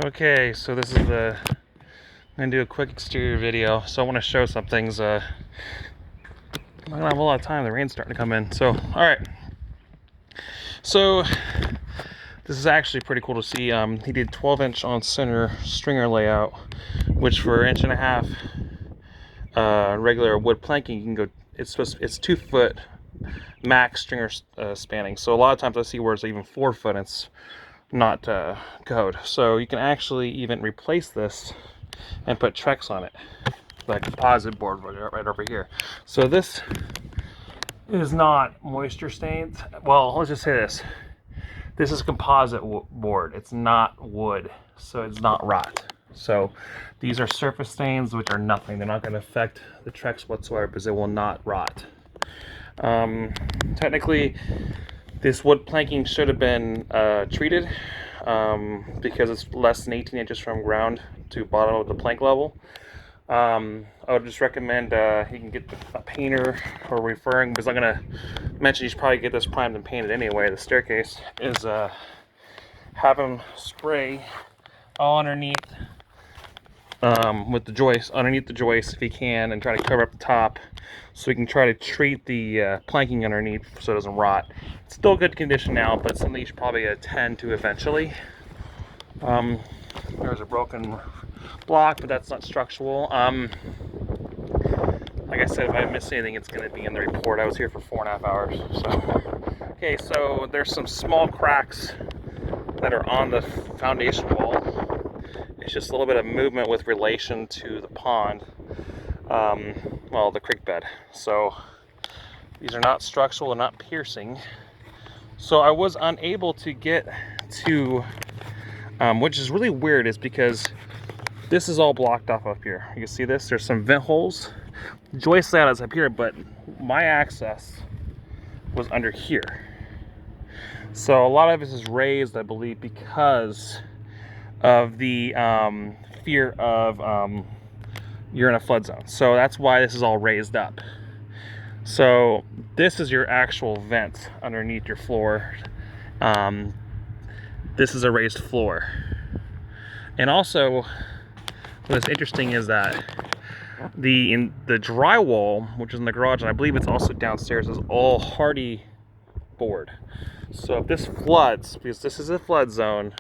Okay, so this is I'm gonna do a quick exterior video. So I want to show some things. I'm not gonna have a lot of time. The rain's starting to come in. So, all right. So this is actually pretty cool to see. He did 12-inch on center stringer layout, which for 1.5 inch regular wood planking, you can go. It's 2 foot max stringer spanning. So a lot of times I see where it's even 4 foot. And it's not code. So you can actually even replace this and put Trex on it, like composite board right over here. So this is not moisture stained. Well, let's just say this is composite board. It's not wood, so it's not rot. So these are surface stains, which are nothing. They're not going to affect the Trex whatsoever because it will not rot. Technically, this wood planking should have been treated because it's less than 18 inches from ground to bottom of the plank level. I would just recommend you can get a painter or referring, because I'm going to mention you should probably get this primed and painted anyway. The staircase is have them spray all underneath with the joist, underneath the joist if you can, and try to cover up the top so we can try to treat the planking underneath so it doesn't rot. It's still good condition now, but something you should probably attend to eventually. There's a broken block, but that's not structural. Like I said, if I miss anything, it's going to be in the report. I was here for 4.5 hours. So, okay, so there's some small cracks that are on the foundation wall. It's just a little bit of movement with relation to the pond, well, the creek bed. So these are not structural, they're not piercing. So I was unable to get to, which is really weird, is because this is all blocked off up here. You can see this, there's some vent holes. Joist layout is up here, but my access was under here. So a lot of this is raised, I believe, because of the fear of you're in a flood zone. So that's why this is all raised up. So this is your actual vent underneath your floor. This is a raised floor. And also, what's interesting is that the drywall, which is in the garage, and I believe it's also downstairs, is all hardy board. So if this floods, because this is a flood zone,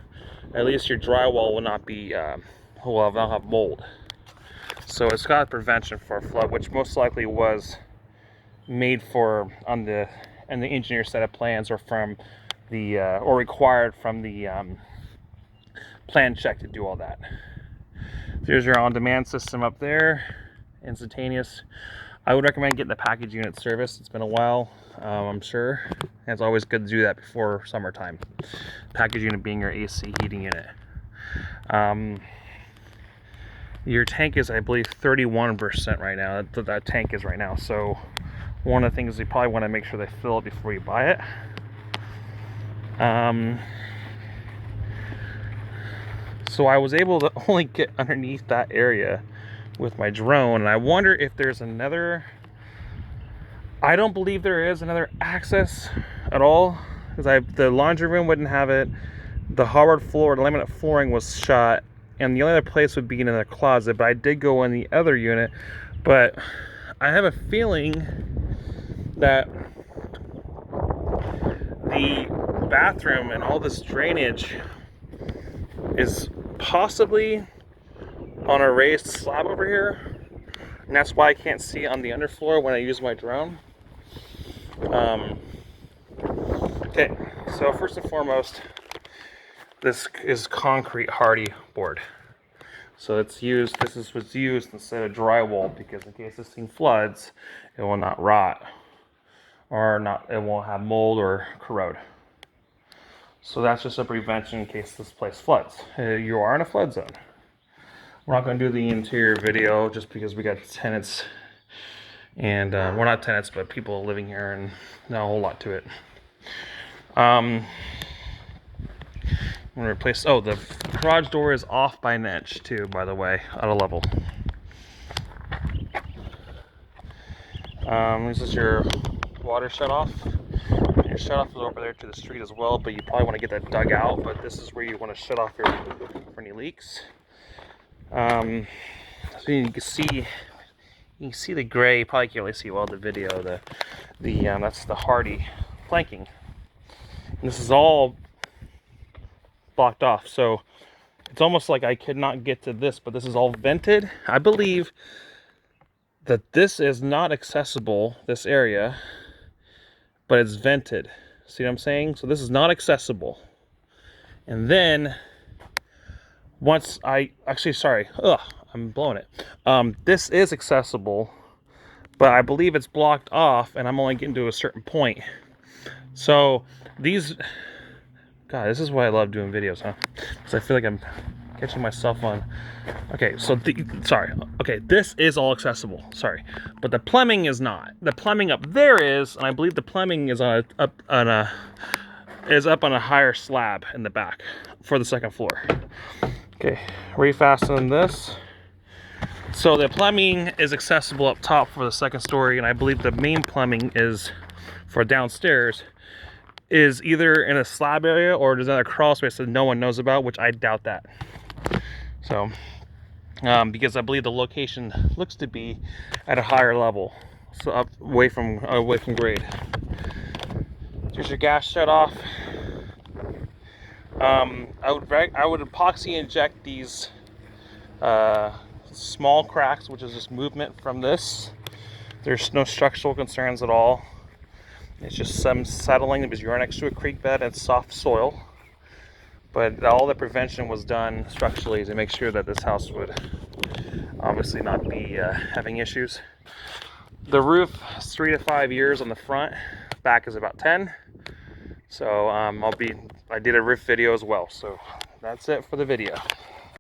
at least your drywall will not be, will not have mold. So it's got prevention for a flood, which most likely was made for on the engineer set of plans, or from the or required from the plan check to do all that. There's your on-demand system up there, instantaneous. I would recommend getting the package unit service. It's been a while, I'm sure. And it's always good to do that before summertime. Package unit being your AC heating unit. Your tank is, I believe, 31% right now. That tank is right now. So one of the things you probably want to make sure they fill it before you buy it. So I was able to only get underneath that area with my drone, and I wonder if there's another. I don't believe there is another access at all, because the laundry room wouldn't have it. The hardwood floor, the laminate flooring was shot, and the only other place would be in the closet. But I did go in the other unit, but I have a feeling that the bathroom and all this drainage is possibly on a raised slab over here, and that's why I can't see on the underfloor when I use my drone. Okay, so first and foremost, this is concrete hardy board. So it's used. This is what's used instead of drywall, because in case this thing floods, it will not rot, or not. It won't have mold or corrode. So that's just a prevention in case this place floods. You are in a flood zone. We're not going to do the interior video just because we got tenants, and we're not tenants, but people living here, and not a whole lot to it. I'm going to replace. Oh, the garage door is off by an inch too, by the way, out of level. This is your water shut off. your shutoff is over there to the street as well, but you probably want to get that dug out. But this is where you want to shut off for any leaks. So you can see the gray. You probably can't really see well the video. That's the Hardie planking. And this is all blocked off, so it's almost like I could not get to this, but this is all vented. I believe that this is not accessible, this area, but it's vented. See what I'm saying? So this is not accessible. And then once I'm blowing it. This is accessible, but I believe it's blocked off, and I'm only getting to a certain point. So these, God, this is why I love doing videos, huh? Because I feel like I'm catching myself on. Okay, so this is all accessible. Sorry, but the plumbing is not. The plumbing up there is, and I believe the plumbing is up on a higher slab in the back for the second floor. Okay, refasten this. So the plumbing is accessible up top for the second story, and I believe the main plumbing is for downstairs. Is either in a slab area or there's another crawl space that no one knows about, which I doubt that. So, because I believe the location looks to be at a higher level, so up away from grade. Here's your gas shut off. I would epoxy inject these small cracks, which is just movement from this. There's no structural concerns at all. It's just some settling because you're next to a creek bed and soft soil. But all the prevention was done structurally to make sure that this house would obviously not be having issues. The roof is 3 to 5 years on the front. Back is about 10. So I did a roof video as well. So that's it for the video.